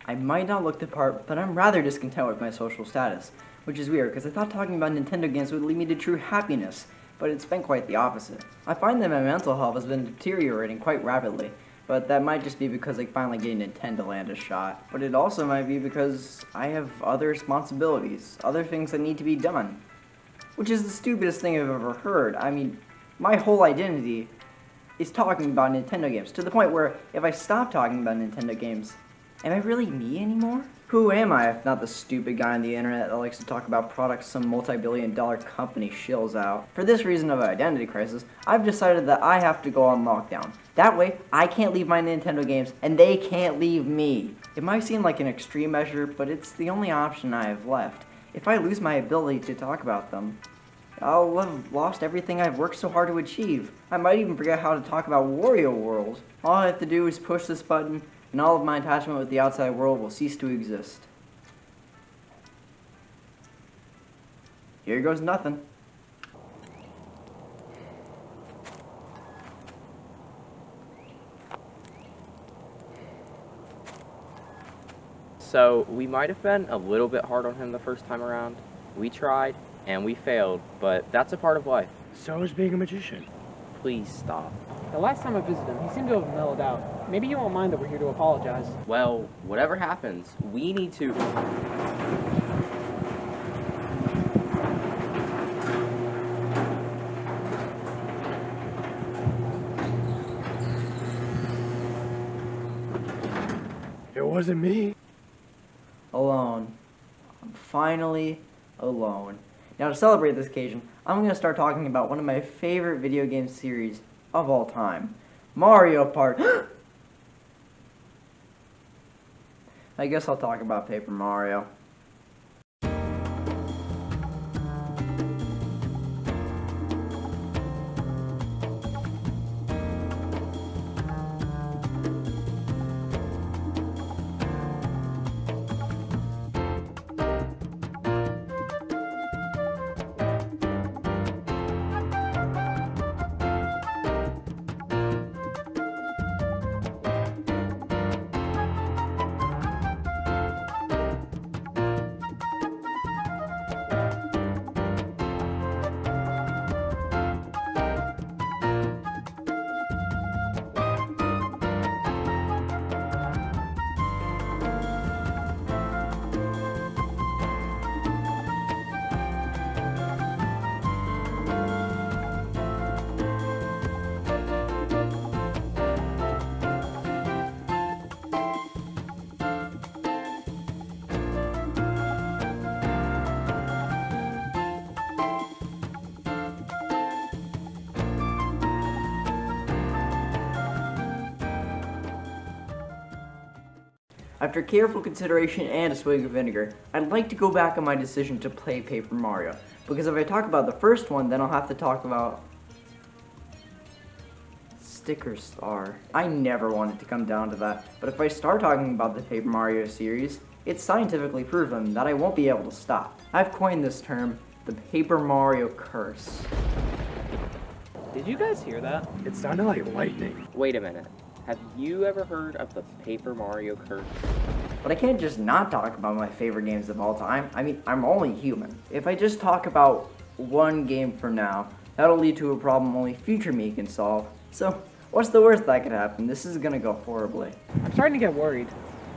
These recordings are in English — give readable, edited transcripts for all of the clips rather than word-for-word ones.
I might not look the part, but I'm rather discontent with my social status, which is weird because I thought talking about Nintendo games would lead me to true happiness, but it's been quite the opposite. I find that my mental health has been deteriorating quite rapidly, but that might just be because I finally gave Nintendo Land a shot. But it also might be because I have other responsibilities, other things that need to be done. Which is the stupidest thing I've ever heard. I mean, my whole identity is talking about Nintendo games, to the point where if I stop talking about Nintendo games, am I really me anymore? Who am I if not the stupid guy on the internet that likes to talk about products some multi-billion-dollar company shills out? For this reason of identity crisis, I've decided that I have to go on lockdown. That way, I can't leave my Nintendo games, and they can't leave me. It might seem like an extreme measure, but it's the only option I have left. If I lose my ability to talk about them, I'll have lost everything I've worked so hard to achieve. I might even forget how to talk about Wario World. All I have to do is push this button, and all of my attachment with the outside world will cease to exist. Here goes nothing. So, we might have been a little bit hard on him the first time around. We tried, and we failed, but that's a part of life. So is being a magician. Please stop. The last time I visited him, he seemed to have mellowed out. Maybe you won't mind that we're here to apologize. Well, whatever happens, we need to... It wasn't me. Alone. I'm finally alone. Now to celebrate this occasion, I'm going to start talking about one of my favorite video game series of all time. Mario Party. I guess I'll talk about Paper Mario. After careful consideration and a swig of vinegar, I'd like to go back on my decision to play Paper Mario, because if I talk about the first one, then I'll have to talk about Sticker Star. I never wanted to come down to that, but if I start talking about the Paper Mario series, it's scientifically proven that I won't be able to stop. I've coined this term, the Paper Mario Curse. Did you guys hear that? It sounded like lightning. Wait a minute. Have you ever heard of the Paper Mario curse? But I can't just not talk about my favorite games of all time. I mean, I'm only human. If I just talk about one game for now, that'll lead to a problem only future me can solve. So, what's the worst that could happen? This is gonna go horribly. I'm starting to get worried.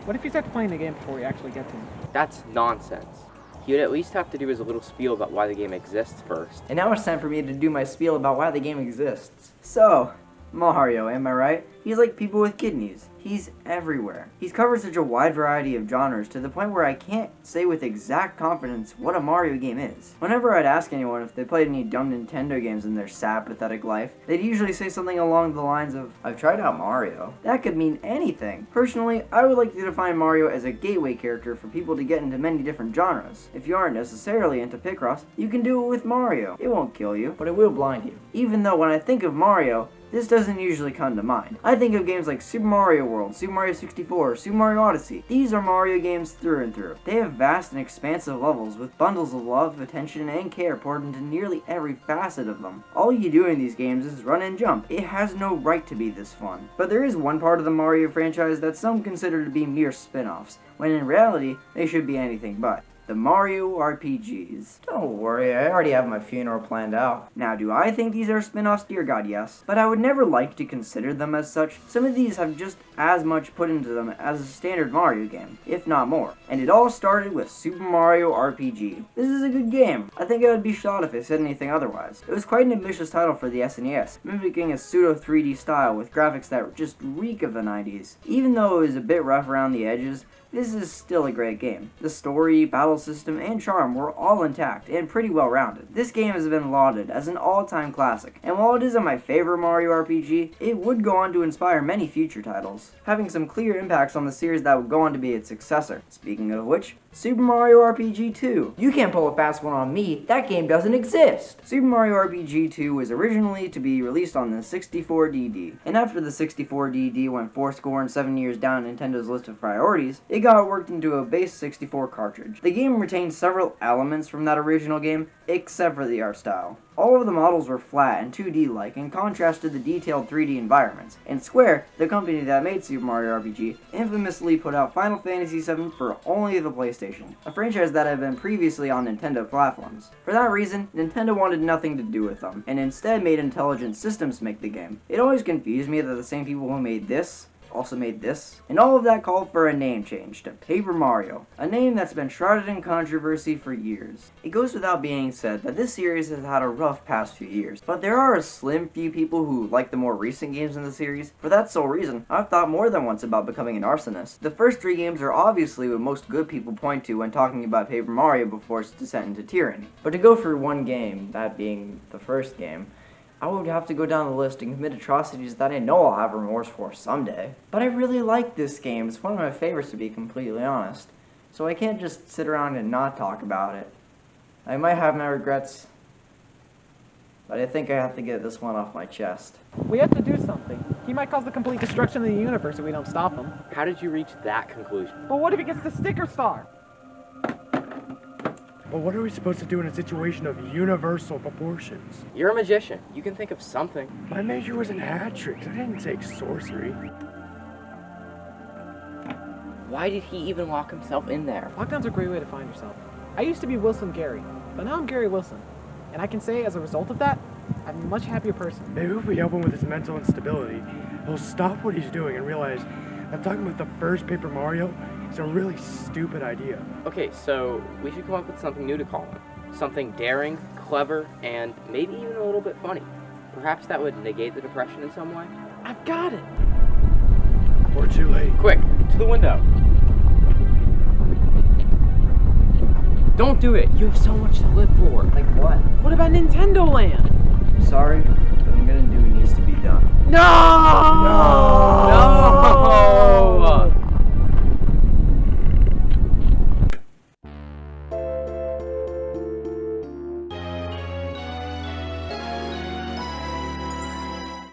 What if he starts playing the game before we actually get to him? That's nonsense. You'd at least have to do his little spiel about why the game exists first. And now it's time for me to do my spiel about why the game exists. So, Mario, am I right? He's like people with kidneys. He's everywhere. He's covered such a wide variety of genres to the point where I can't say with exact confidence what a Mario game is. Whenever I'd ask anyone if they played any dumb Nintendo games in their sad, pathetic life, they'd usually say something along the lines of, "I've tried out Mario." That could mean anything. Personally, I would like to define Mario as a gateway character for people to get into many different genres. If you aren't necessarily into Picross, you can do it with Mario. It won't kill you, but it will blind you. Even though when I think of Mario, this doesn't usually come to mind. I think of games like Super Mario World, Super Mario 64, Super Mario Odyssey. These are Mario games through and through. They have vast and expansive levels with bundles of love, attention, and care poured into nearly every facet of them. All you do in these games is run and jump. It has no right to be this fun. But there is one part of the Mario franchise that some consider to be mere spin-offs, when in reality, they should be anything but. The Mario RPGs. Don't worry, I already have my funeral planned out. Now, do I think these are spin-offs? Dear God, yes. But I would never like to consider them as such. Some of these have just as much put into them as a standard Mario game, if not more. And it all started with Super Mario RPG. This is a good game. I think I would be shot if I said anything otherwise. It was quite an ambitious title for the SNES, mimicking a pseudo 3D style with graphics that just reek of the 90s. Even though it was a bit rough around the edges, this is still a great game. The story, battle system, and charm were all intact and pretty well rounded. This game has been lauded as an all-time classic, and while it isn't my favorite Mario RPG, it would go on to inspire many future titles, having some clear impacts on the series that would go on to be its successor. Speaking of which, Super Mario RPG 2. You can't pull a fast one on me, that game doesn't exist! Super Mario RPG 2 was originally to be released on the 64DD, and after the 64DD went 7 years down Nintendo's list of priorities, it got worked into a base 64 cartridge. The game retained several elements from that original game, except for the art style. All of the models were flat and 2D-like, in contrast to the detailed 3D environments. And Square, the company that made Super Mario RPG, infamously put out Final Fantasy VII for only the PlayStation, a franchise that had been previously on Nintendo platforms. For that reason, Nintendo wanted nothing to do with them, and instead made Intelligent Systems make the game. It always confused me that the same people who made this also made this, and all of that called for a name change to Paper Mario, a name that's been shrouded in controversy for years. It goes without being said that this series has had a rough past few years, but there are a slim few people who like the more recent games in the series. For that sole reason, I've thought more than once about becoming an arsonist. The first 3 games are obviously what most good people point to when talking about Paper Mario before its descent into tyranny. But to go through one game, that being the first game, I would have to go down the list and commit atrocities that I know I'll have remorse for someday. But I really like this game. It's one of my favorites, to be completely honest. So I can't just sit around and not talk about it. I might have my regrets, but I think I have to get this one off my chest. We have to do something. He might cause the complete destruction of the universe if we don't stop him. How did you reach that conclusion? But what if he gets the sticker star? But what are we supposed to do in a situation of universal proportions? You're a magician. You can think of something. My major was in hat tricks. I didn't take sorcery. Why did he even lock himself in there? Lockdown's a great way to find yourself. I used to be Wilson Gary, but now I'm Gary Wilson. And I can say, as a result of that, I'm a much happier person. Maybe if we help him with his mental instability, he'll stop what he's doing and realize that talking about the first Paper Mario is a really stupid idea. Okay, so we should come up with something new to call him. Something daring, clever, and maybe even a little bit funny. Perhaps that would negate the depression in some way? I've got it! We're too late. Quick, to the window. Don't do it. You have so much to live for. Like what? What about Nintendo Land? Sorry, but I'm gonna do what needs to be done. No! No!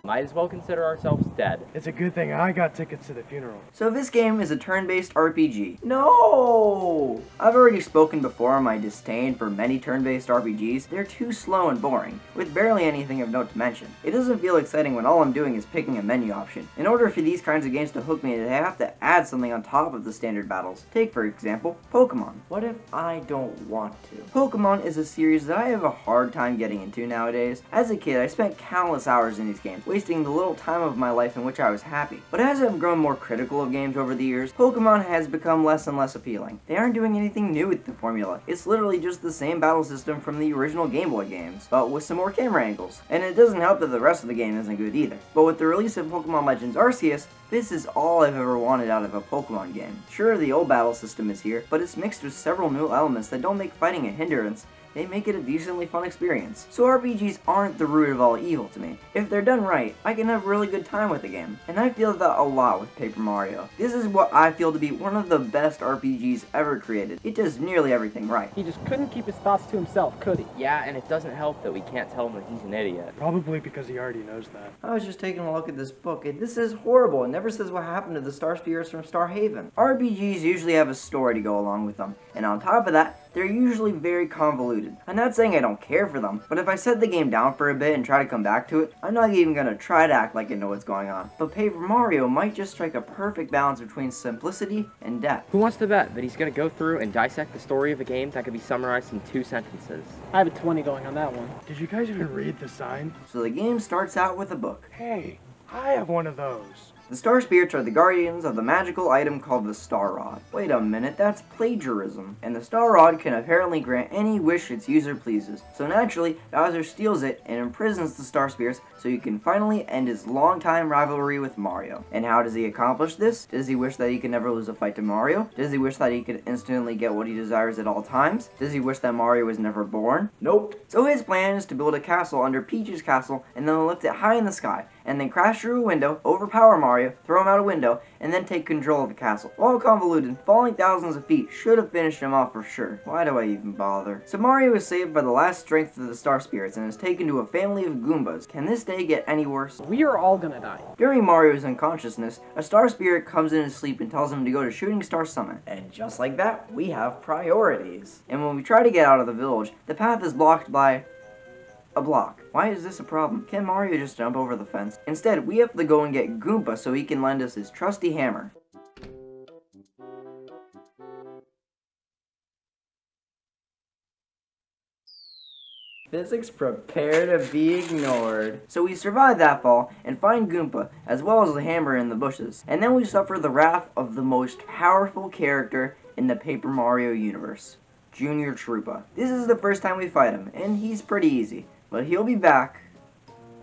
Might as well consider ourselves dead. It's a good thing I got tickets to the funeral. So this game is a turn-based RPG. No! I've already spoken before on my disdain for many turn-based RPGs. They're too slow and boring, with barely anything of note to mention. It doesn't feel exciting when all I'm doing is picking a menu option. In order for these kinds of games to hook me, they have to add something on top of the standard battles. Take, for example, Pokemon. What if I don't want to? Pokemon is a series that I have a hard time getting into nowadays. As a kid, I spent countless hours in these games, wasting the little time of my life in which I was happy. But as I've grown more critical of games over the years, Pokemon has become less and less appealing. They aren't doing anything new with the formula. It's literally just the same battle system from the original Game Boy games, but with some more camera angles. And it doesn't help that the rest of the game isn't good either. But with the release of Pokemon Legends Arceus, this is all I've ever wanted out of a Pokemon game. Sure, the old battle system is here, but it's mixed with several new elements that don't make fighting a hindrance, they make it a decently fun experience. So RPGs aren't the root of all evil to me. If they're done right, I can have a really good time with the game. And I feel that a lot with Paper Mario. This is what I feel to be one of the best RPGs ever created. It does nearly everything right. He just couldn't keep his thoughts to himself, could he? Yeah, and it doesn't help that we can't tell him that he's an idiot. Probably because he already knows that. I was just taking a look at this book, and this is horrible. It never says what happened to the Star Spirits from Starhaven. RPGs usually have a story to go along with them, and on top of that, they're usually very convoluted. I'm not saying I don't care for them, but if I set the game down for a bit and try to come back to it, I'm not even gonna try to act like I know what's going on. But Paper Mario might just strike a perfect balance between simplicity and depth. Who wants to bet that he's going to go through and dissect the story of a game that could be summarized in 2 sentences? I have a 20 going on that one. Did you guys even read the sign? So the game starts out with a book. Hey, I have one of those. The Star Spirits are the guardians of the magical item called the Star Rod. Wait a minute, that's plagiarism. And the Star Rod can apparently grant any wish its user pleases. So naturally, Bowser steals it and imprisons the Star Spirits so he can finally end his long-time rivalry with Mario. And how does he accomplish this? Does he wish that he could never lose a fight to Mario? Does he wish that he could instantly get what he desires at all times? Does he wish that Mario was never born? Nope. So his plan is to build a castle under Peach's castle and then lift it high in the sky, and then crash through a window, overpower Mario, throw him out a window, and then take control of the castle. While convoluted, falling thousands of feet should have finished him off for sure. Why do I even bother? So Mario is saved by the last strength of the Star Spirits and is taken to a family of Goombas. Can this day get any worse? We are all gonna die. During Mario's unconsciousness, a Star Spirit comes in his sleep and tells him to go to Shooting Star Summit. And just like that, we have priorities. And when we try to get out of the village, the path is blocked by a block. Why is this a problem? Can Mario just jump over the fence? Instead, we have to go and get Goomba so he can lend us his trusty hammer. Physics prepare to be ignored. So we survive that fall and find Goomba, as well as the hammer in the bushes. And then we suffer the wrath of the most powerful character in the Paper Mario universe, Junior Troopa. This is the first time we fight him, and he's pretty easy. But he'll be back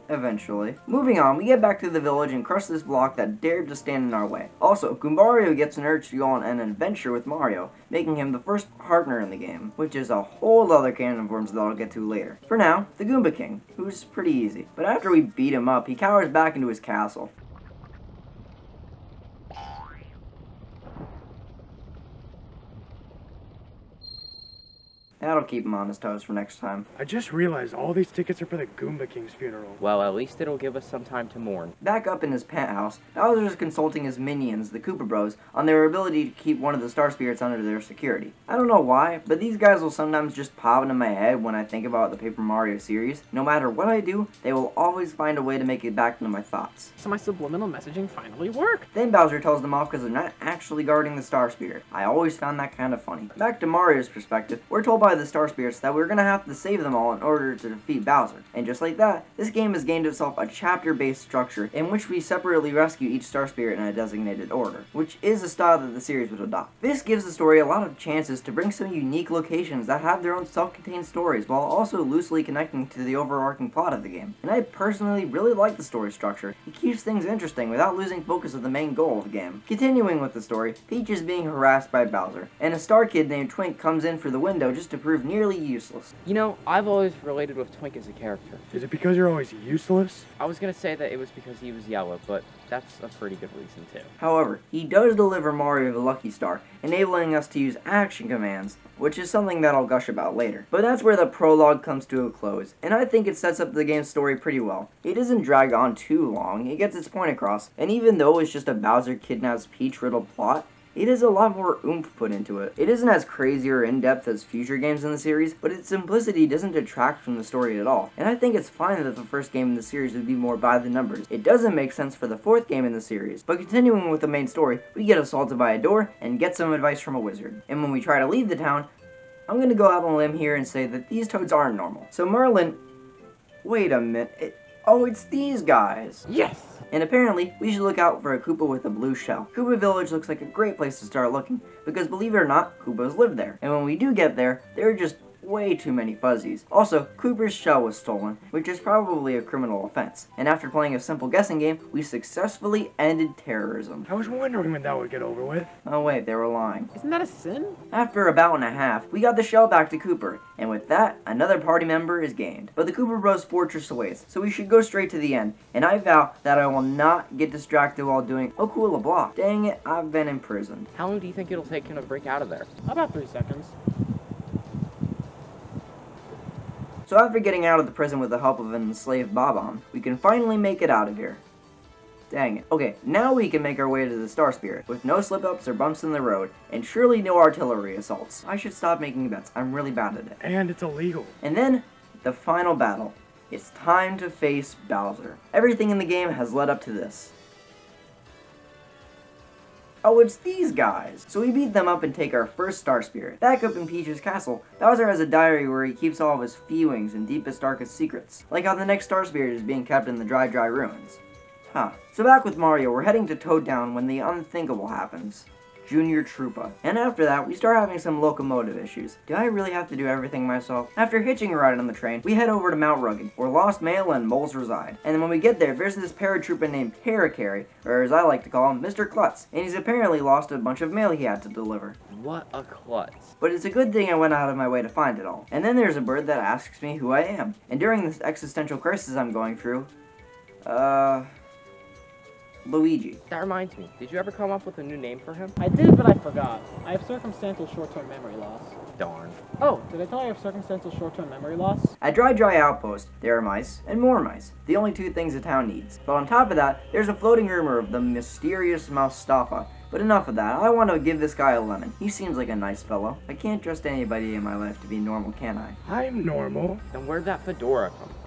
eventually. Moving on, we get back to the village and crush this block that dared to stand in our way. Also, Goombario gets an urge to go on an adventure with Mario, making him the first partner in the game, which is a whole other can of worms that I'll get to later. For now, the Goomba King, who's pretty easy. But after we beat him up, he cowers back into his castle. That'll keep him on his toes for next time. I just realized all these tickets are for the Goomba King's funeral. Well, at least it'll give us some time to mourn. Back up in his penthouse, Bowser is consulting his minions, the Koopa Bros, on their ability to keep one of the Star Spirits under their security. I don't know why, but these guys will sometimes just pop into my head when I think about the Paper Mario series. No matter what I do, they will always find a way to make it back into my thoughts. So my subliminal messaging finally worked. Then Bowser tells them off because they're not actually guarding the Star Spirit. I always found that kind of funny. Back to Mario's perspective, we're told by the Star Spirits that we're gonna have to save them all in order to defeat Bowser. And just like that, this game has gained itself a chapter-based structure in which we separately rescue each Star Spirit in a designated order, which is a style that the series would adopt. This gives the story a lot of chances to bring some unique locations that have their own self-contained stories while also loosely connecting to the overarching plot of the game. And I personally really like the story structure. It keeps things interesting without losing focus of the main goal of the game. Continuing with the story, Peach is being harassed by Bowser, and a star kid named Twink comes in for the window just to prove nearly useless. You know, I've always related with Twink as a character. Is it because you're always useless? I was gonna say that it was because he was yellow, but that's a pretty good reason too. However, he does deliver Mario the Lucky Star, enabling us to use action commands, which is something that I'll gush about later. But that's where the prologue comes to a close, and I think it sets up the game's story pretty well. It doesn't drag on too long, it gets its point across, and even though it's just a Bowser kidnaps Peach riddle plot, it has a lot more oomph put into it. It isn't as crazy or in-depth as future games in the series, but its simplicity doesn't detract from the story at all. And I think it's fine that the first game in the series would be more by the numbers. It doesn't make sense for the fourth game in the series, but continuing with the main story, we get assaulted by a door and get some advice from a wizard. And when we try to leave the town, I'm gonna go out on a limb here and say that these toads aren't normal. So Merlin... Wait a minute, oh, it's these guys! Yes! And apparently, we should look out for a Koopa with a blue shell. Koopa Village looks like a great place to start looking, because believe it or not, Koopas live there. And when we do get there, they're just way too many fuzzies. Also, Cooper's shell was stolen, which is probably a criminal offense. And after playing a simple guessing game, we successfully ended terrorism. I was wondering when that would get over with. Oh wait, they were lying. Isn't that a sin? After about and a half, we got the shell back to Cooper, and with that, another party member is gained. But the Cooper Bros fortress awaits, so we should go straight to the end, and I vow that I will not get distracted while doing oh cool a block. Dang it, I've been imprisoned. How long do you think it'll take him to break out of there? About 3 seconds. So after getting out of the prison with the help of an enslaved Bob-omb, we can finally make it out of here. Dang it. Okay, now we can make our way to the Star Spirit, with no slip-ups or bumps in the road, and surely no artillery assaults. I should stop making bets, I'm really bad at it. And it's illegal. And then, the final battle. It's time to face Bowser. Everything in the game has led up to this. Oh, it's these guys! So we beat them up and take our first Star Spirit. Back up in Peach's castle, Bowser has a diary where he keeps all of his feelings and deepest, darkest secrets. Like how the next Star Spirit is being kept in the dry ruins. Huh. So back with Mario, we're heading to Toad Town when the unthinkable happens. Junior Troopa. And after that, we start having some locomotive issues. Do I really have to do everything myself? After hitching a ride on the train, we head over to Mount Rugged, where Lost Mail and moles reside. And then when we get there, there's this paratrooper named Paracarry, or as I like to call him, Mr. Klutz. And he's apparently lost a bunch of mail he had to deliver. What a klutz. But it's a good thing I went out of my way to find it all. And then there's a bird that asks me who I am. And during this existential crisis I'm going through, Luigi. That reminds me, did you ever come up with a new name for him? I did, but I forgot. I have circumstantial short-term memory loss. Darn. Oh, did I tell you I have circumstantial short-term memory loss? At Dry Outpost, there are mice, and more mice. The only two things a town needs. But on top of that, there's a floating rumor of the mysterious Moustafa. But enough of that, I want to give this guy a lemon. He seems like a nice fellow. I can't trust anybody in my life to be normal, can I? I'm normal. Then where'd that fedora come from?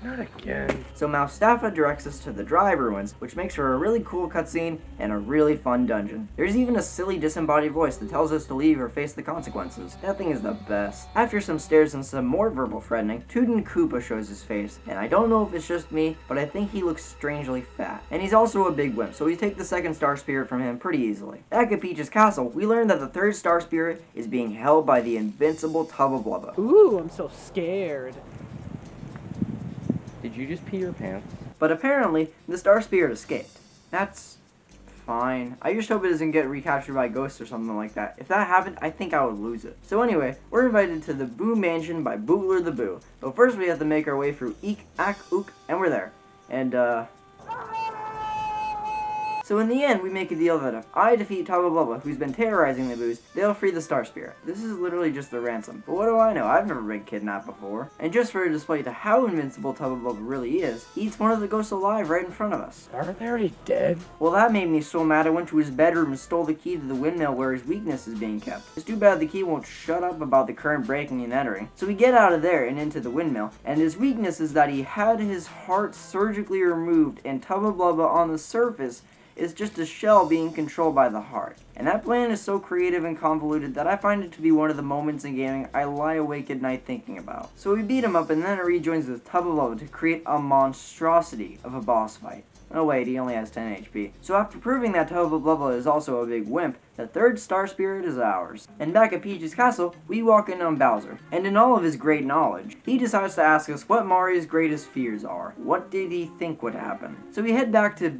Not again. So Moustafa directs us to the Dry Ruins, which makes for a really cool cutscene and a really fun dungeon. There's even a silly disembodied voice that tells us to leave or face the consequences. That thing is the best. After some stares and some more verbal threatening, Tootin' Koopa shows his face, and I don't know if it's just me, but I think he looks strangely fat. And he's also a big wimp, so we take the second Star Spirit from him pretty easily. Back at Peach's castle, we learn that the third Star Spirit is being held by the invincible Tubba Blubba. Ooh, I'm so scared. Did you just pee your pants? But apparently, the Star Spirit escaped. That's fine. I just hope it doesn't get recaptured by ghosts or something like that. If that happened, I think I would lose it. So anyway, we're invited to the Boo Mansion by Bootler the Boo. But first we have to make our way through Eek, Ack, Ook, and we're there. And, So in the end, we make a deal that if I defeat Tubba Blubba, who's been terrorizing the Boos, they'll free the Star Spirit. This is literally just the ransom. But what do I know? I've never been kidnapped before. And just for a display to how invincible Tubba Blubba really is, he eats one of the ghosts alive right in front of us. Aren't they already dead? Well, that made me so mad I went to his bedroom and stole the key to the windmill where his weakness is being kept. It's too bad the key won't shut up about the current breaking and entering. So we get out of there and into the windmill, and his weakness is that he had his heart surgically removed, and Tubba Blubba on the surface is just a shell being controlled by the heart. And that plan is so creative and convoluted that I find it to be one of the moments in gaming I lie awake at night thinking about. So we beat him up and then rejoins with Tubba Blubba to create a monstrosity of a boss fight. Oh wait, he only has 10 HP. So after proving that Tubba Blubba is also a big wimp, the third Star Spirit is ours. And back at Peach's castle, we walk in on Bowser. And in all of his great knowledge, he decides to ask us what Mario's greatest fears are. What did he think would happen? So we head back to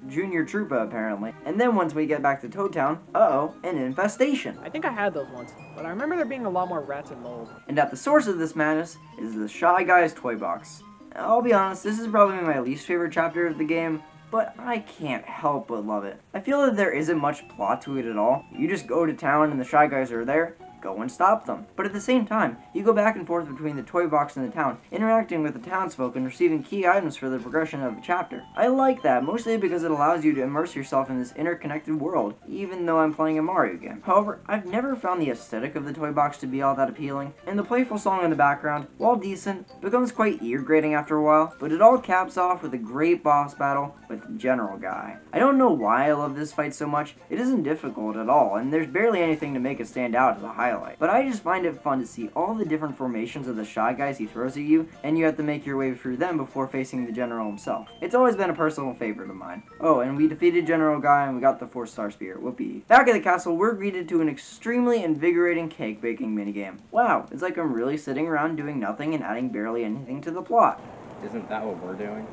Junior Troopa, apparently. And then once we get back to Toad Town, an infestation. I think I had those once, but I remember there being a lot more rats and mold. And at the source of this madness is the Shy Guy's toy box. I'll be honest, this is probably my least favorite chapter of the game, but I can't help but love it. I feel that there isn't much plot to it at all. You just go to town and the Shy Guys are there, go and stop them. But at the same time, you go back and forth between the toy box and the town, interacting with the townsfolk and receiving key items for the progression of the chapter. I like that, mostly because it allows you to immerse yourself in this interconnected world, even though I'm playing a Mario game. However, I've never found the aesthetic of the toy box to be all that appealing, and the playful song in the background, while decent, becomes quite ear-grating after a while, but it all caps off with a great boss battle with General Guy. I don't know why I love this fight so much. It isn't difficult at all, and there's barely anything to make it stand out as a highlight. highlight. But I just find it fun to see all the different formations of the Shy Guys he throws at you, and you have to make your way through them before facing the General himself. It's always been a personal favorite of mine. Oh, and we defeated General Guy and we got the 4-star spear. Whoopee. Back at the castle, we're greeted to an extremely invigorating cake baking minigame. Wow, it's like I'm really sitting around doing nothing and adding barely anything to the plot. Isn't that what we're doing?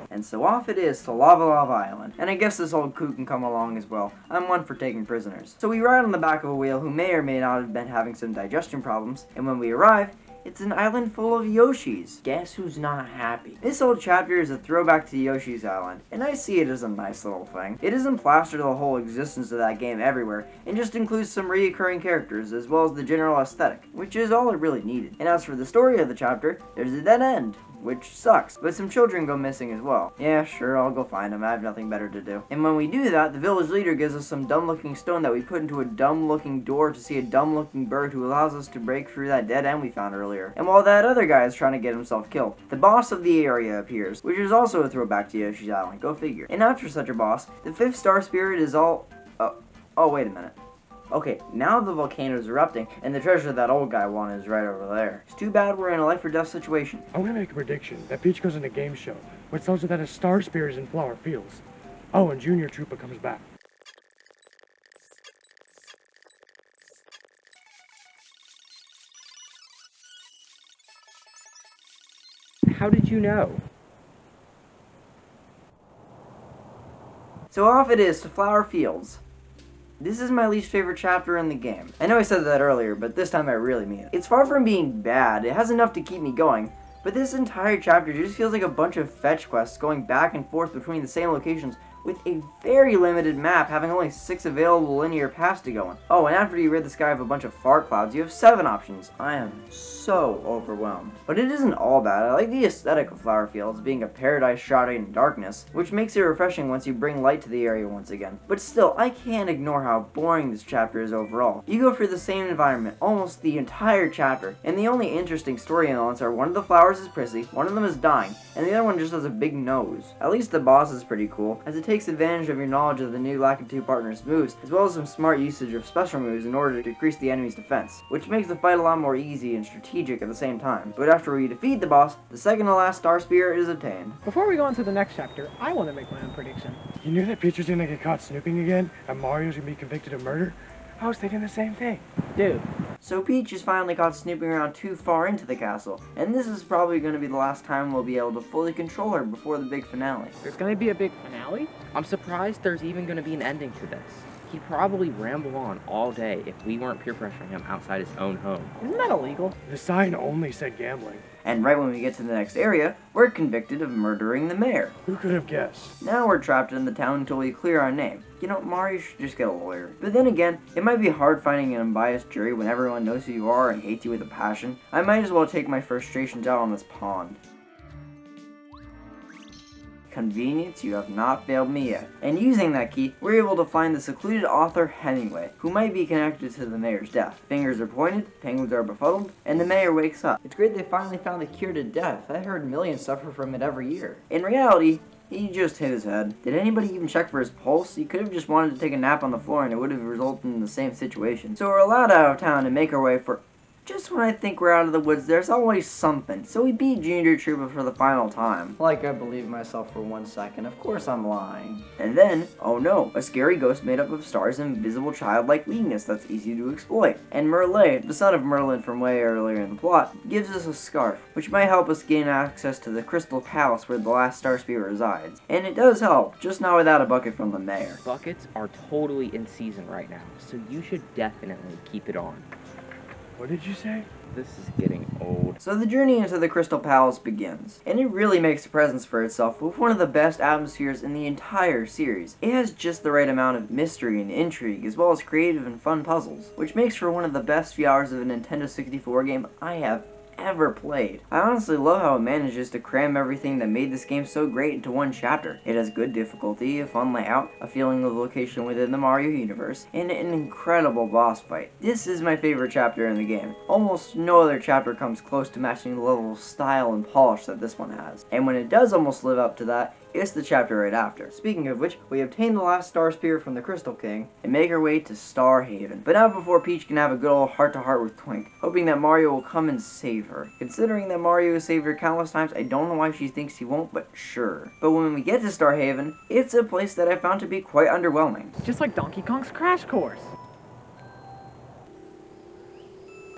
And so off it is to Lava Lava Island. And I guess this old coot can come along as well. I'm one for taking prisoners. So we ride on the back of a whale who may or may not have been having some digestion problems. And when we arrive, it's an island full of Yoshis. Guess who's not happy? This old chapter is a throwback to Yoshi's Island, and I see it as a nice little thing. It doesn't plaster the whole existence of that game everywhere, and just includes some reoccurring characters, as well as the general aesthetic, which is all it really needed. And as for the story of the chapter, there's a dead end, which sucks, but some children go missing as well. Yeah, sure, I'll go find them, I have nothing better to do. And when we do that, the village leader gives us some dumb-looking stone that we put into a dumb-looking door to see a dumb-looking bird who allows us to break through that dead end we found earlier. And while that other guy is trying to get himself killed, the boss of the area appears, which is also a throwback to Yoshi's Island, go figure. And after such a boss, the 5th star spirit is all... Oh, wait a minute. Okay, now the volcano is erupting, and the treasure that old guy wanted is right over there. It's too bad we're in a life-or-death situation. I'm gonna make a prediction that Peach goes in a game show, which tells her that a star spear is in Flower Fields. Oh, and Junior Troopa comes back. How did you know? So off it is to Flower Fields. This is my least favorite chapter in the game. I know I said that earlier, but this time I really mean it. It's far from being bad, it has enough to keep me going, but this entire chapter just feels like a bunch of fetch quests going back and forth between the same locations with a very limited map, having only 6 available linear paths to go on. Oh, and after you rid the sky of a bunch of fart clouds, you have 7 options. I am so overwhelmed. But it isn't all bad. I like the aesthetic of Flower Fields being a paradise shrouded in darkness, which makes it refreshing once you bring light to the area once again. But still, I can't ignore how boring this chapter is overall. You go through the same environment almost the entire chapter, and the only interesting story elements are one of the flowers is prissy, one of them is dying, and the other one just has a big nose. At least the boss is pretty cool, as it takes advantage of your knowledge of the new Lakitu partner's moves, as well as some smart usage of special moves in order to decrease the enemy's defense, which makes the fight a lot more easy and strategic at the same time. But after we defeat the boss, the second to last star spear is obtained. Before we go on to the next chapter, I want to make my own prediction. You knew that Peach was gonna get caught snooping again, and Mario's gonna be convicted of murder? I was thinking the same thing. Dude, So Peach is finally caught snooping around too far into the castle, and this is probably going to be the last time we'll be able to fully control her before the big finale. there's going to be a big finale? I'm surprised there's even going to be an ending to this. He'd probably ramble on all day if we weren't peer pressuring him outside his own home. Isn't that illegal? The sign only said gambling. And right when we get to the next area, we're convicted of murdering the mayor. Who could have guessed? Now we're trapped in the town until we clear our name. You know, Mario should just get a lawyer. But then again, it might be hard finding an unbiased jury when everyone knows who you are and hates you with a passion. I might as well take my frustrations out on this pond. Convenience, you have not failed me yet. And using that key, we're able to find the secluded author Hemingway, who might be connected to the mayor's death. Fingers are pointed, penguins are befuddled, and the mayor wakes up. It's great they finally found the cure to death. I heard millions suffer from it every year. In reality, he just hit his head. Did anybody even check for his pulse? He could have just wanted to take a nap on the floor and it would have resulted in the same situation. So we're allowed out of town and make our way for... Just when I think we're out of the woods, there's always something. So we beat Junior Troopa for the final time. Like I believe myself for 1 second. Of course I'm lying. And then, oh no, a scary ghost made up of stars and invisible childlike weakness that's easy to exploit. And Merlin, the son of Merlin from way earlier in the plot, gives us a scarf, which might help us gain access to the Crystal Palace where the last Star Spear resides. And it does help, just not without a bucket from the mayor. Buckets are totally in season right now, so you should definitely keep it on. What did you say? This is getting old. So the journey into the Crystal Palace begins, and it really makes a presence for itself with one of the best atmospheres in the entire series. It has just the right amount of mystery and intrigue, as well as creative and fun puzzles, which makes for one of the best few hours of a Nintendo 64 game I have ever played. I honestly love how it manages to cram everything that made this game so great into one chapter. It has good difficulty, a fun layout, a feeling of location within the Mario universe, and an incredible boss fight. This is my favorite chapter in the game. Almost no other chapter comes close to matching the level of style and polish that this one has. And when it does almost live up to that, It's the chapter right after. Speaking of which, we obtain the last Star Spear from the Crystal King and make our way to Star Haven. But not before Peach can have a good old heart-to-heart with Twink, hoping that Mario will come and save her. Considering that Mario has saved her countless times, I don't know why she thinks he won't, but sure. But when we get to Star Haven, it's a place that I found to be quite underwhelming. Just like Donkey Kong's Crash Course.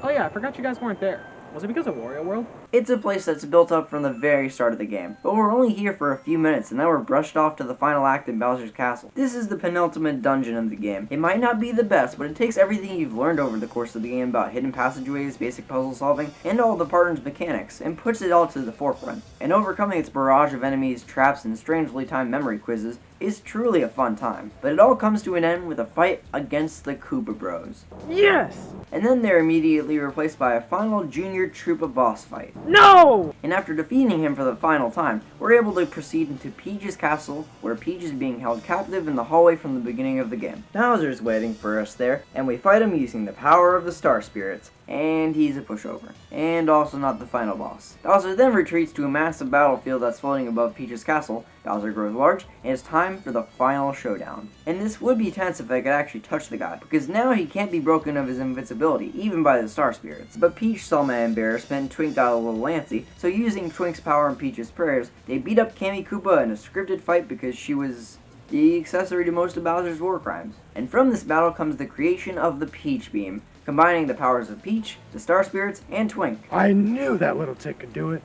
Oh yeah, I forgot you guys weren't there. Was it because of Wario World? It's a place that's built up from the very start of the game, but we're only here for a few minutes and then we're brushed off to the final act in Bowser's Castle. This is the penultimate dungeon of the game. It might not be the best, but it takes everything you've learned over the course of the game about hidden passageways, basic puzzle solving, and all the partner's mechanics, and puts it all to the forefront. And overcoming its barrage of enemies, traps, and strangely timed memory quizzes is truly a fun time. But it all comes to an end with a fight against the Koopa Bros. Yes! And then they're immediately replaced by a final Junior Troopa boss fight. No! And after defeating him for the final time, we're able to proceed into Peach's castle, where Peach is being held captive in the hallway from the beginning of the game. Bowser's waiting for us there, and we fight him using the power of the Star Spirits. And he's a pushover. And also not the final boss. Bowser then retreats to a massive battlefield that's floating above Peach's castle. Bowser grows large, and it's time for the final showdown. And this would be tense if I could actually touch the guy, because now he can't be broken of his invincibility, even by the Star Spirits. But Peach saw my embarrassment and Twink got a little antsy, so using Twink's power and Peach's prayers, they beat up Kammy Koopa in a scripted fight because she was the accessory to most of Bowser's war crimes. And from this battle comes the creation of the Peach Beam, combining the powers of Peach, the Star Spirits, and Twink. I knew that little tick could do it.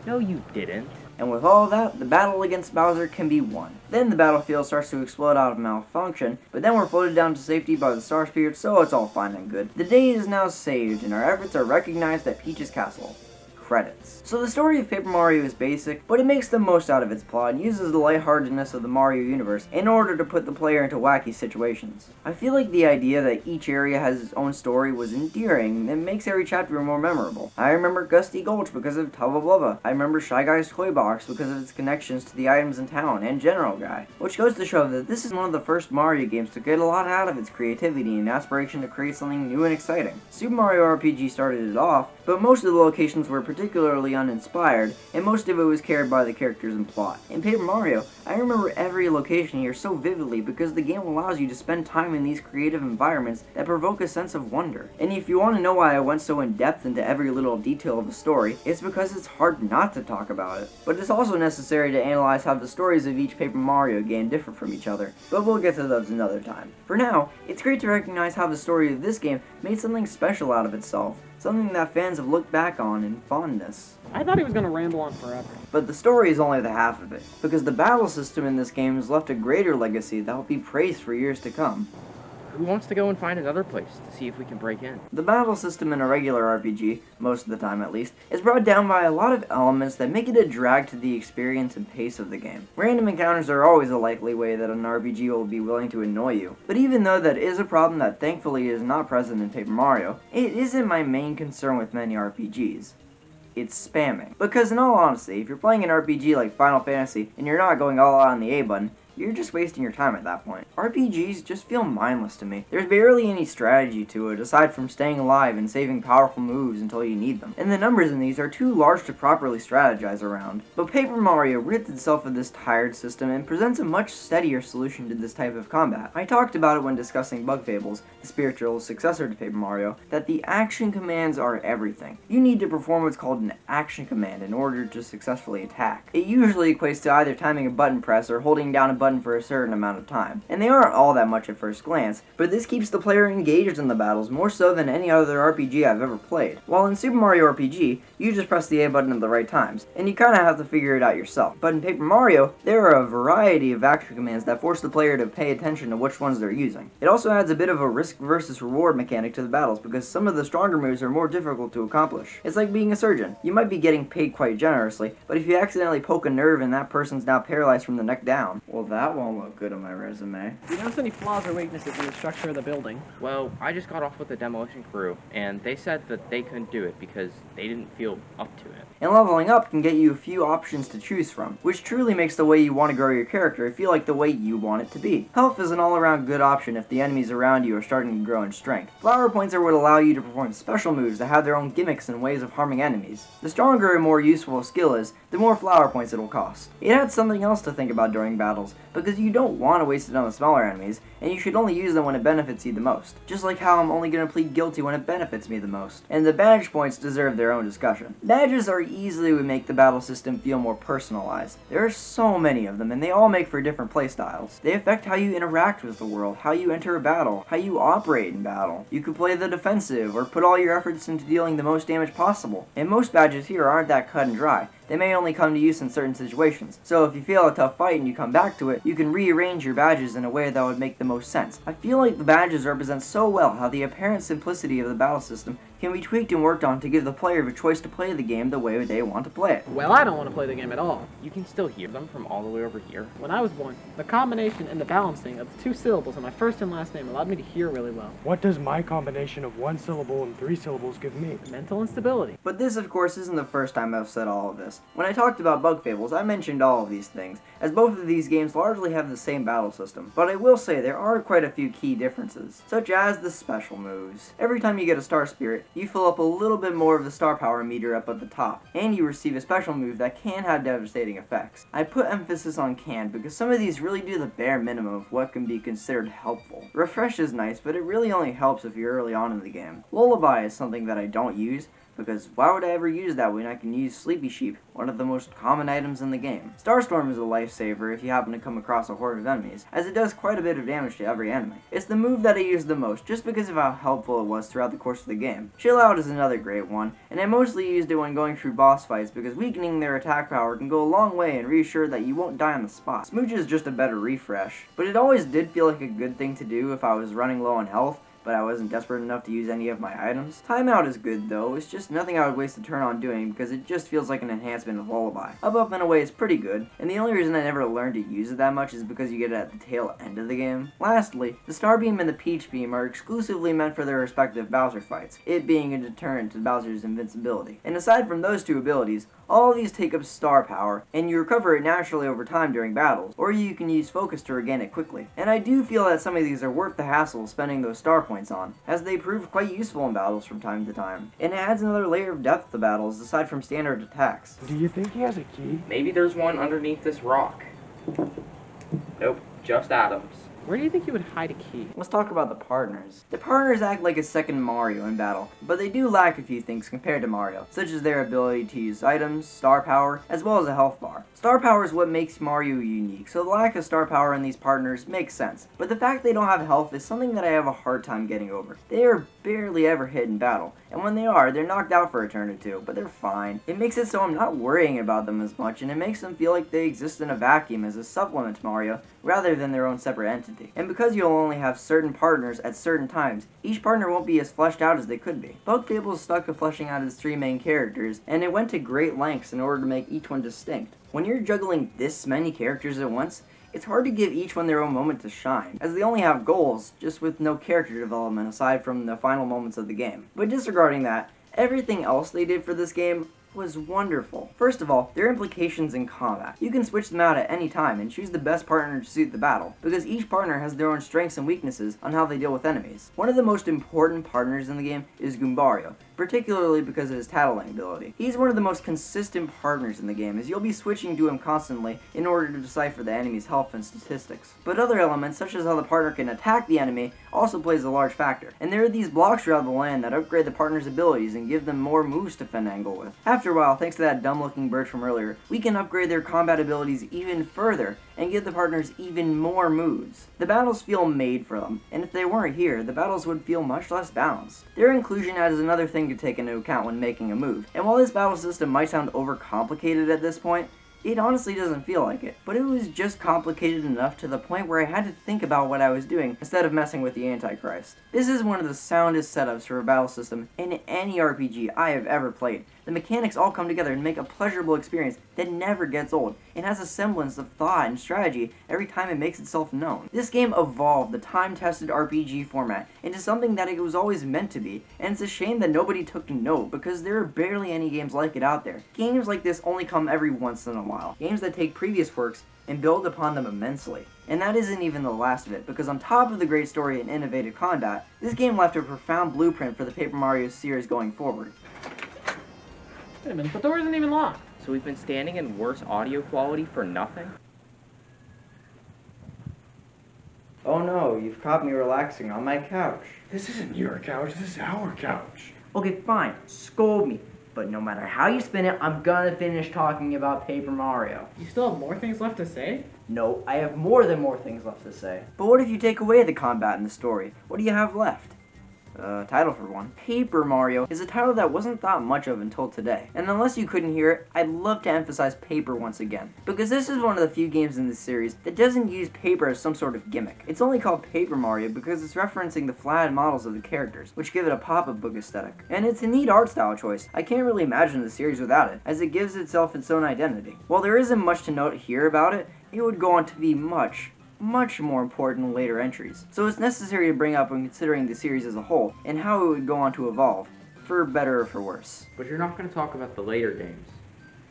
No, you didn't. And with all of that, the battle against Bowser can be won. Then the battlefield starts to explode out of malfunction, but then we're floated down to safety by the Star Spirits, so it's all fine and good. The day is now saved, and our efforts are recognized at Peach's castle. Credits. So the story of Paper Mario is basic, but it makes the most out of its plot and uses the lightheartedness of the Mario universe in order to put the player into wacky situations. I feel like the idea that each area has its own story was endearing and makes every chapter more memorable. I remember Gusty Gulch because of Tubba Blubba. I remember Shy Guy's Toy Box because of its connections to the items in town and General Guy, which goes to show that this is one of the first Mario games to get a lot out of its creativity and aspiration to create something new and exciting. Super Mario RPG started it off, but most of the locations were particularly uninspired, and most of it was carried by the characters and plot. In Paper Mario, I remember every location here so vividly because the game allows you to spend time in these creative environments that provoke a sense of wonder. And if you want to know why I went so in depth into every little detail of the story, it's because it's hard not to talk about it. But it's also necessary to analyze how the stories of each Paper Mario game differ from each other, but we'll get to those another time. For now, it's great to recognize how the story of this game made something special out of itself, something that fans have looked back on in fondness. I thought he was gonna ramble on forever. But the story is only the half of it, because the battle system in this game has left a greater legacy that will be praised for years to come. Who wants to go and find another place to see if we can break in? The battle system in a regular RPG, most of the time at least, is brought down by a lot of elements that make it a drag to the experience and pace of the game. Random encounters are always a likely way that an RPG will be willing to annoy you, but even though that is a problem that thankfully is not present in Paper Mario, it isn't my main concern with many RPGs. It's spamming. Because in all honesty, if you're playing an RPG like Final Fantasy and you're not going all out on the A button, you're just wasting your time at that point. RPGs just feel mindless to me. There's barely any strategy to it, aside from staying alive and saving powerful moves until you need them. And the numbers in these are too large to properly strategize around. But Paper Mario rids itself of this tired system and presents a much steadier solution to this type of combat. I talked about it when discussing Bug Fables, the spiritual successor to Paper Mario, that the action commands are everything. You need to perform what's called an action command in order to successfully attack. It usually equates to either timing a button press or holding down a button for a certain amount of time. And they aren't all that much at first glance, but this keeps the player engaged in the battles more so than any other RPG I've ever played. While in Super Mario RPG, you just press the A button at the right times, and you kinda have to figure it out yourself. But in Paper Mario, there are a variety of action commands that force the player to pay attention to which ones they're using. It also adds a bit of a risk versus reward mechanic to the battles because some of the stronger moves are more difficult to accomplish. It's like being a surgeon. You might be getting paid quite generously, but if you accidentally poke a nerve and that person's now paralyzed from the neck down, well, that won't look good on my resume. Do you notice any flaws or weaknesses in the structure of the building? Well, I just got off with the demolition crew, and they said that they couldn't do it because they didn't feel up to it. And leveling up can get you a few options to choose from, which truly makes the way you want to grow your character feel like the way you want it to be. Health is an all-around good option if the enemies around you are starting to grow in strength. Flower points are what allow you to perform special moves that have their own gimmicks and ways of harming enemies. The stronger and more useful a skill is, the more flower points it'll cost. It adds something else to think about during battles, because you don't want to waste it on the smaller enemies, and you should only use them when it benefits you the most. Just like how I'm only going to plead guilty when it benefits me the most. And the badge points deserve their own discussion. Badges are easily what make the battle system feel more personalized. There are so many of them, and they all make for different playstyles. They affect how you interact with the world, how you enter a battle, how you operate in battle. You could play the defensive, or put all your efforts into dealing the most damage possible. And most badges here aren't that cut and dry. They may only come to use in certain situations. So if you fail a tough fight and you come back to it, you can rearrange your badges in a way that would make the most sense. I feel like the badges represent so well how the apparent simplicity of the battle system can be tweaked and worked on to give the player a choice to play the game the way they want to play it. Well, I don't want to play the game at all. You can still hear them from all the way over here. When I was born, the combination and the balancing of the 2 syllables in my first and last name allowed me to hear really well. What does my combination of 1 syllable and 3 syllables give me? Mental instability. But this, of course, isn't the first time I've said all of this. When I talked about Bug Fables, I mentioned all of these things, as both of these games largely have the same battle system. But I will say there are quite a few key differences, such as the special moves. Every time you get a Star Spirit, you fill up a little bit more of the star power meter up at the top, and you receive a special move that can have devastating effects. I put emphasis on can because some of these really do the bare minimum of what can be considered helpful. Refresh is nice, but it really only helps if you're early on in the game. Lullaby is something that I don't use, because why would I ever use that when I can use Sleepy Sheep, one of the most common items in the game? Starstorm is a lifesaver if you happen to come across a horde of enemies, as it does quite a bit of damage to every enemy. It's the move that I use the most, just because of how helpful it was throughout the course of the game. Chill Out is another great one, and I mostly used it when going through boss fights, because weakening their attack power can go a long way and reassure that you won't die on the spot. Smooch is just a better refresh, but it always did feel like a good thing to do if I was running low on health, but I wasn't desperate enough to use any of my items. Timeout is good though, it's just nothing I would waste a turn on doing because it just feels like an enhancement of Lullaby. Up in a way is pretty good, and the only reason I never learned to use it that much is because you get it at the tail end of the game. Lastly, the Star Beam and the Peach Beam are exclusively meant for their respective Bowser fights, it being a deterrent to Bowser's invincibility. And aside from those 2 abilities, all of these take up star power, and you recover it naturally over time during battles, or you can use focus to regain it quickly. And I do feel that some of these are worth the hassle of spending those star points on, as they prove quite useful in battles from time to time. And it adds another layer of depth to battles aside from standard attacks. Do you think he has a key? Maybe there's one underneath this rock. Nope, just atoms. Where do you think you would hide a key? Let's talk about the partners. The partners act like a second Mario in battle, but they do lack a few things compared to Mario, such as their ability to use items, star power, as well as a health bar. Star power is what makes Mario unique, so the lack of star power in these partners makes sense, but the fact they don't have health is something that I have a hard time getting over. They are barely ever hit in battle, and when they are, they're knocked out for a turn or 2, but they're fine. It makes it so I'm not worrying about them as much, and it makes them feel like they exist in a vacuum as a supplement to Mario, rather than their own separate entity. And because you'll only have certain partners at certain times, each partner won't be as fleshed out as they could be. Bug Fables stuck to fleshing out its 3 main characters, and it went to great lengths in order to make each one distinct. When you're juggling this many characters at once, it's hard to give each one their own moment to shine, as they only have goals, just with no character development aside from the final moments of the game. But disregarding that, everything else they did for this game was wonderful. First of all, their implications in combat. You can switch them out at any time and choose the best partner to suit the battle, because each partner has their own strengths and weaknesses on how they deal with enemies. One of the most important partners in the game is Goombario, particularly because of his tattling ability. He's one of the most consistent partners in the game, as you'll be switching to him constantly in order to decipher the enemy's health and statistics. But other elements, such as how the partner can attack the enemy, also plays a large factor. And there are these blocks throughout the land that upgrade the partner's abilities and give them more moves to finagle with. After a while, thanks to that dumb-looking bird from earlier, we can upgrade their combat abilities even further and give the partners even more moves. The battles feel made for them, and if they weren't here, the battles would feel much less balanced. Their inclusion adds another thing to take into account when making a move, and while this battle system might sound overcomplicated at this point, it honestly doesn't feel like it, but it was just complicated enough to the point where I had to think about what I was doing instead of messing with the Antichrist. This is one of the soundest setups for a battle system in any RPG I have ever played. The mechanics all come together and make a pleasurable experience that never gets old, and has a semblance of thought and strategy every time it makes itself known. This game evolved the time-tested RPG format into something that it was always meant to be, and it's a shame that nobody took note because there are barely any games like it out there. Games like this only come every once in a while. Games that take previous works and build upon them immensely. And that isn't even the last of it, because on top of the great story and innovative combat, this game left a profound blueprint for the Paper Mario series going forward. Wait a minute, the door isn't even locked. So we've been standing in worse audio quality for nothing? Oh no, you've caught me relaxing on my couch. This isn't your couch, this is our couch. Okay, fine, scold me. But no matter how you spin it, I'm gonna finish talking about Paper Mario. You still have more things left to say? No, I have more things left to say. But what if you take away the combat in the story? What do you have left? Title for one. Paper Mario is a title that wasn't thought much of until today. And unless you couldn't hear it, I'd love to emphasize paper once again. Because this is one of the few games in this series that doesn't use paper as some sort of gimmick. It's only called Paper Mario because it's referencing the flat models of the characters, which give it a pop-up book aesthetic. And it's a neat art style choice. I can't really imagine the series without it, as it gives itself its own identity. While there isn't much to note here about it, it would go on to be much more important in later entries. So it's necessary to bring up when considering the series as a whole, and how it would go on to evolve, for better or for worse. But you're not going to talk about the later games,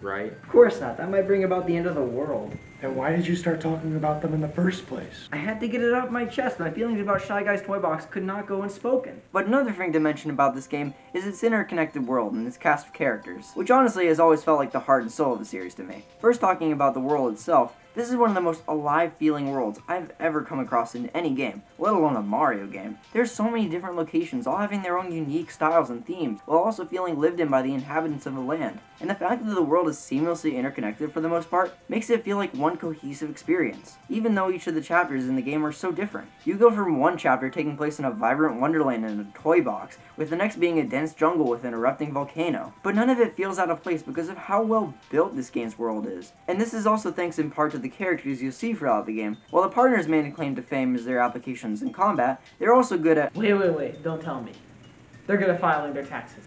right? Of course not, that might bring about the end of the world. Then why did you start talking about them in the first place? I had to get it off my chest. My feelings about Shy Guy's Toy Box could not go unspoken. But another thing to mention about this game is its interconnected world and its cast of characters, which honestly has always felt like the heart and soul of the series to me. First, talking about the world itself, this is one of the most alive-feeling worlds I've ever come across in any game, let alone a Mario game. There's so many different locations, all having their own unique styles and themes, while also feeling lived in by the inhabitants of the land. And the fact that the world is seamlessly interconnected for the most part makes it feel like one cohesive experience, even though each of the chapters in the game are so different. You go from one chapter taking place in a vibrant wonderland in a toy box, with the next being a dense jungle with an erupting volcano. But none of it feels out of place because of how well built this game's world is. And this is also thanks in part to the characters you'll see throughout the game. While the partners' main claim to fame is their applications in combat, they're also good at— Wait, don't tell me. They're good at filing their taxes.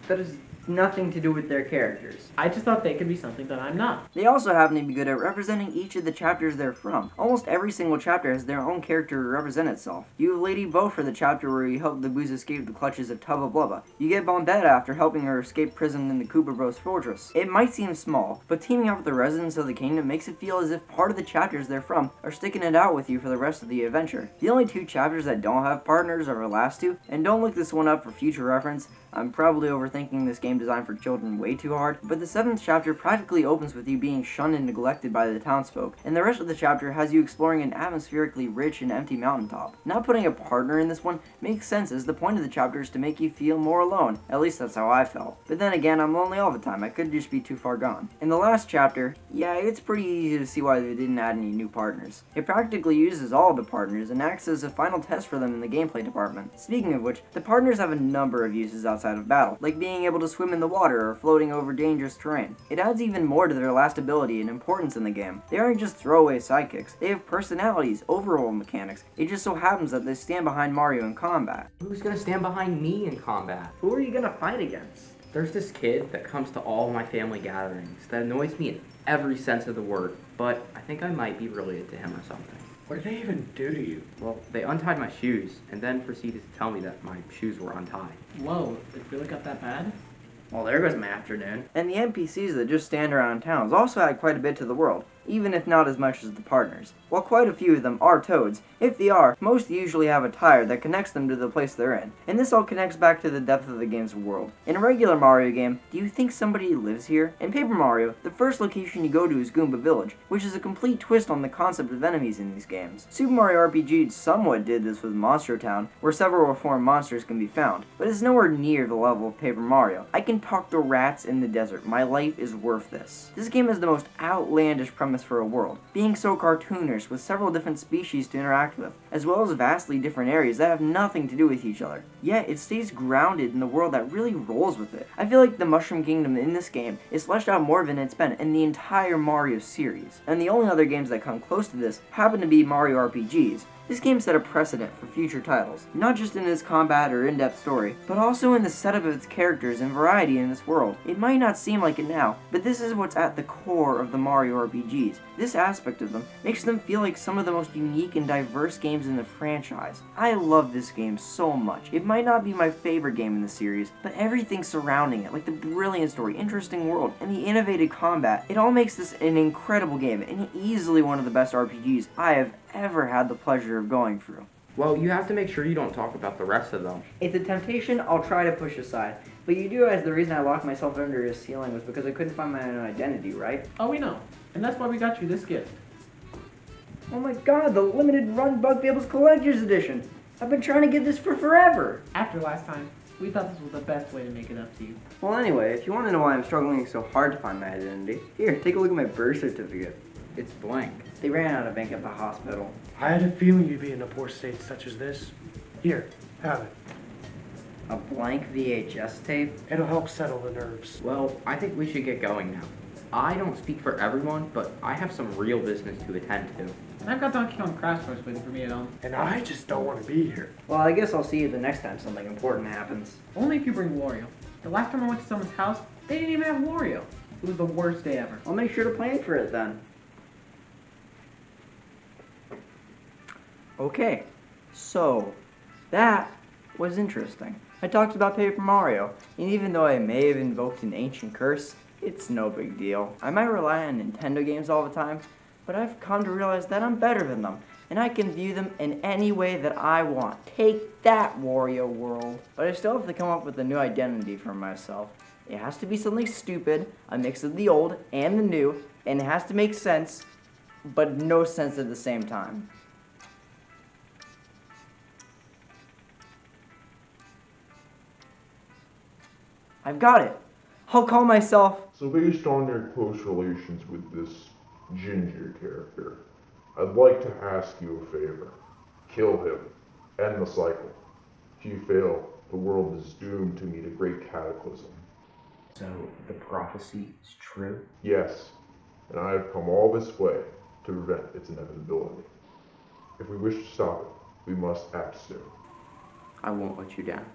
That is nothing to do with their characters. I just thought they could be something that I'm not. They also happen to be good at representing each of the chapters they're from. Almost every single chapter has their own character to represent itself. You have Lady Bo for the chapter where you help the Boos escape the clutches of Tubba Blubba. You get Bombetta after helping her escape prison in the Koopa Bros fortress. It might seem small, but teaming up with the residents of the kingdom makes it feel as if part of the chapters they're from are sticking it out with you for the rest of the adventure. The only two chapters that don't have partners are the last two, and don't look this one up for future reference. I'm probably overthinking this game designed for children way too hard, but the 7th chapter practically opens with you being shunned and neglected by the townsfolk, and the rest of the chapter has you exploring an atmospherically rich and empty mountaintop. Not putting a partner in this one makes sense, as the point of the chapter is to make you feel more alone. At least that's how I felt. But then again, I'm lonely all the time. I could just be too far gone. In the last chapter, yeah, it's pretty easy to see why they didn't add any new partners. It practically uses all of the partners and acts as a final test for them in the gameplay department. Speaking of which, the partners have a number of uses outside of battle, like being able to swim in the water or floating over dangerous terrain. It adds even more to their last ability and importance in the game. They aren't just throwaway sidekicks, they have personalities, overall mechanics. It just so happens that they stand behind Mario in combat. Who's going to stand behind me in combat? Who are you gonna fight against? There's this kid that comes to all my family gatherings that annoys me in every sense of the word, but I think I might be related to him or something. What did they even do to you? Well, they untied my shoes and then proceeded to tell me that my shoes were untied. Whoa, it really got that bad? Well, there goes my afternoon. And the NPCs that just stand around towns also add quite a bit to the world, even if not as much as the partners. While quite a few of them are toads, if they are, most usually have a tire that connects them to the place they're in. And this all connects back to the depth of the game's world. In a regular Mario game, do you think somebody lives here? In Paper Mario, the first location you go to is Goomba Village, which is a complete twist on the concept of enemies in these games. Super Mario RPG somewhat did this with Monster Town, where several reformed monsters can be found, but it's nowhere near the level of Paper Mario. I can talk to rats in the desert. My life is worth this. This game has the most outlandish premise for a world, being so cartoonish with several different species to interact with, as well as vastly different areas that have nothing to do with each other. Yet it stays grounded in the world that really rolls with it. I feel like the Mushroom Kingdom in this game is fleshed out more than it's been in the entire Mario series, and the only other games that come close to this happen to be Mario RPGs. This game set a precedent for future titles, not just in its combat or in-depth story, but also in the setup of its characters and variety in this world. It might not seem like it now, but this is what's at the core of the Mario RPGs. This aspect of them makes them feel like some of the most unique and diverse games in the franchise. I love this game so much. It might not be my favorite game in the series, but everything surrounding it, like the brilliant story, interesting world, and the innovative combat, it all makes this an incredible game, and easily one of the best RPGs I have ever had the pleasure of going through. Well, you have to make sure you don't talk about the rest of them. It's a temptation I'll try to push aside. But you do realize the reason I locked myself under his ceiling was because I couldn't find my own identity, right? Oh, we know. And that's why we got you this gift. Oh my god, the limited run Bug Fables Collector's Edition! I've been trying to get this for forever! After last time, we thought this was the best way to make it up to you. Well anyway, if you want to know why I'm struggling so hard to find my identity, here, take a look at my birth certificate. It's blank. They ran out of ink at the hospital. I had a feeling you'd be in a poor state such as this. Here, have it. A blank VHS tape? It'll help settle the nerves. Well, I think we should get going now. I don't speak for everyone, but I have some real business to attend to. And I've got Donkey Kong Crash Course waiting for me at home. And I just don't want to be here. Well, I guess I'll see you the next time something important happens. Only if you bring Wario. The last time I went to someone's house, they didn't even have Wario. It was the worst day ever. I'll make sure to plan for it then. Okay, so that was interesting. I talked about Paper Mario, and even though I may have invoked an ancient curse, it's no big deal. I might rely on Nintendo games all the time, but I've come to realize that I'm better than them, and I can view them in any way that I want. Take that, Wario World. But I still have to come up with a new identity for myself. It has to be something stupid, a mix of the old and the new, and it has to make sense, but no sense at the same time. I've got it. I'll call myself... So based on your close relations with this Ginger character, I'd like to ask you a favor. Kill him. End the cycle. If you fail, the world is doomed to meet a great cataclysm. So, the prophecy is true? Yes, and I have come all this way to prevent its inevitability. If we wish to stop it, we must act soon. I won't let you down.